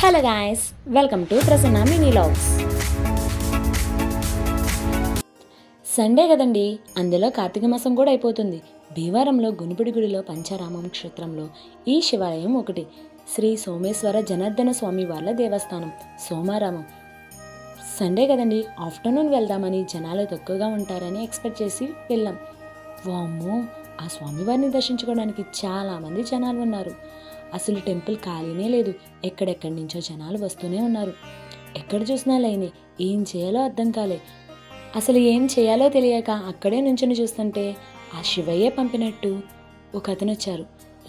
Hello guys, welcome to Prasanna mini vlogs. Sunday కదండి, అందులో కార్తీక మాసం కూడా అయిపోతుంది. భీమవరంలో గునుపుడి గుడిలో పంచారామం క్షేత్రంలో ఈ శివాలయం ఒకటి. శ్రీ సోమేశ్వర జనార్దన స్వామి వాళ్ళ దేవస్థానం సోమారామం. సండే కదండి, ఆఫ్టర్నూన్ వెళ్దామని జనాలు తక్కువగా ఉంటారని ఎక్స్పెక్ట్ చేసి వెళ్ళాం. వామ్మో, ఆ స్వామివారిని దర్శించుకోవడానికి చాలామంది జనాలు ఉన్నారు. అసలు టెంపుల్ ఖాళీనే లేదు. ఎక్కడెక్కడి నుంచో జనాలు వస్తూనే ఉన్నారు. ఎక్కడ చూసినా లైనే. ఏం చేయాలో అర్థం కాలే. అసలు ఏం చేయాలో తెలియక అక్కడే నుంచుని చూస్తుంటే ఆ శివయ్యే పంపినట్టు ఒక అతను వచ్చారు.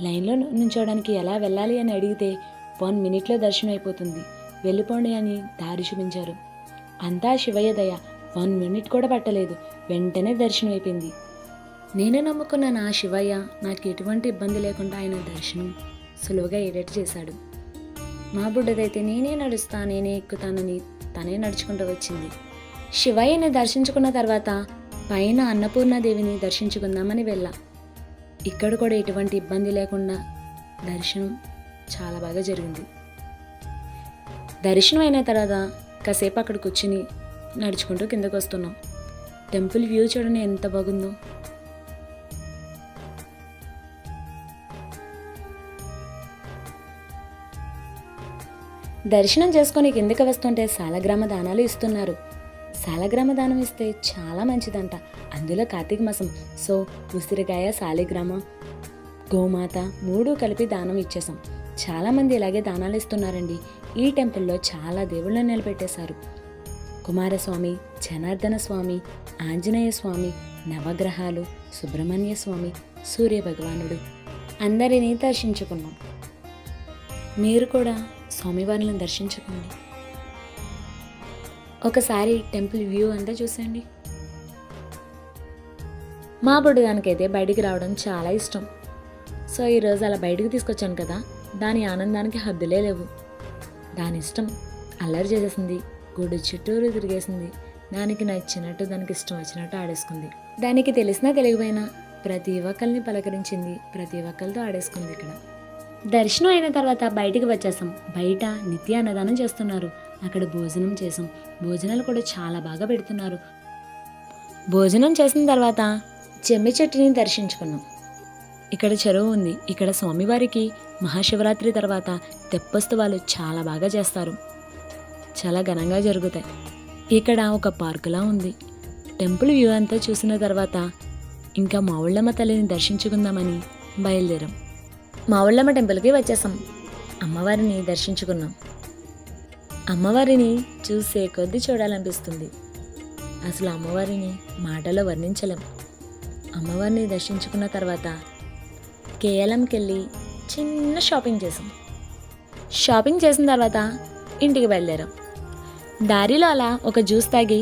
లైన్లో నుంచోడానికి ఎలా వెళ్ళాలి అని అడిగితే 1 minute దర్శనం అయిపోతుంది, వెళ్ళిపోండి అని దారి చూపించారు. అంతా శివయ్య దయ. 1 minute కూడా పట్టలేదు, వెంటనే దర్శనం అయిపోయింది. నేను నమ్ముకున్న నా శివయ్య నాకు ఎటువంటి ఇబ్బంది లేకుండా ఆయన దర్శనం సులువుగా ఏర్పాటు చేశాడు. మా బుడ్డదైతే నేనే నడుస్తా, నేనే ఎక్కుతానని తనే నడుచుకుంటూ వచ్చింది. శివయ్యని దర్శించుకున్న తర్వాత పైన అన్నపూర్ణాదేవిని దర్శించుకుందామని వెళ్ళా. ఇక్కడ కూడా ఎటువంటి ఇబ్బంది లేకుండా దర్శనం చాలా బాగా జరిగింది. దర్శనం అయిన తర్వాత కాసేపు అక్కడ కూర్చుని నడుచుకుంటూ కిందకు వస్తున్నాం. టెంపుల్ వ్యూ చూడండి ఎంత బాగుందో. దర్శనం చేసుకొని కిందకి వస్తుంటే సాలగ్రామ దానాలు ఇస్తున్నారు. సాలగ్రామ దానం ఇస్తే చాలా మంచిదంట. అందులో కార్తీక మాసం, సో ఉసిరికాయ, సాలిగ్రామ, గోమాత 3 కలిపి దానం ఇచ్చేసాం. చాలామంది ఇలాగే దానాలు ఇస్తున్నారండి. ఈ టెంపుల్లో చాలా దేవుళ్ళని నిలబెట్టేశారు. కుమారస్వామి, జనార్దన స్వామి, ఆంజనేయ స్వామి, నవగ్రహాలు, సుబ్రహ్మణ్య స్వామి, సూర్య భగవానుడు అందరినీ దర్శించుకున్నాం. మీరు కూడా స్వామివారిని దర్శించుకోండి. ఒకసారి టెంపుల్ వ్యూ అంతా చూసేయండి. మా బుడ్డదానికైతే బయటికి రావడం చాలా ఇష్టం. సో ఈరోజు అలా బయటికి తీసుకొచ్చాను కదా, దాని ఆనందానికి హద్దులే లేవు. దాని ఇష్టం అల్లరి చేసేసింది, గుడి చుట్టూరు తిరిగేసింది. దానికి నచ్చినట్టు, దానికి ఇష్టం వచ్చినట్టు ఆడేసుకుంది. దానికి తెలిసినా తెలియకపోయినా ప్రతి ఒక్కరిని పలకరించింది, ప్రతి ఒక్కరితో ఆడేసుకుంది. ఇక్కడ దర్శనం అయిన తర్వాత బయటికి వచ్చేసాం. బయట నిత్య అన్నదానం చేస్తున్నారు. అక్కడ భోజనం చేసాం. భోజనాలు కూడా చాలా బాగా పెడుతున్నారు. భోజనం చేసిన తర్వాత జమ్మి చెట్టుని దర్శించుకున్నాం. ఇక్కడ చెరువు ఉంది. ఇక్కడ స్వామివారికి మహాశివరాత్రి తర్వాత తెప్పోత్సవాలు చాలా బాగా చేస్తారు. చాలా ఘనంగా జరుగుతాయి. ఇక్కడ ఒక పార్కులా ఉంది. టెంపుల్ వ్యూ అంతా చూసిన తర్వాత ఇంకా మావుళ్ళమ్మ తల్లిని దర్శించుకుందామని బయలుదేరాం. మావుళ్ళమ్మ టెంపుల్కి వచ్చేసాం. అమ్మవారిని దర్శించుకున్నాం. అమ్మవారిని చూసే కొద్దీ చూడాలనిపిస్తుంది. అసలు అమ్మవారిని మాటలో వర్ణించలేం. అమ్మవారిని దర్శించుకున్న తర్వాత కేఎల్ఎంకి వెళ్ళి చిన్న షాపింగ్ చేసాం. షాపింగ్ చేసిన తర్వాత ఇంటికి బయలుదేరాం. దారిలో అలా ఒక జ్యూస్ తాగి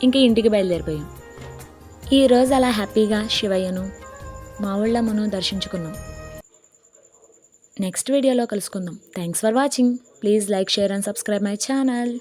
ఇంక ఇంటికి బయలుదేరిపోయాం. ఈరోజు అలా హ్యాపీగా శివయ్యను, మావుళ్ళమ్మను దర్శించుకున్నాం. నెక్స్ట్ వీడియోలో కలుసుకుందాం. Thanks for watching. Please like, share and subscribe my channel.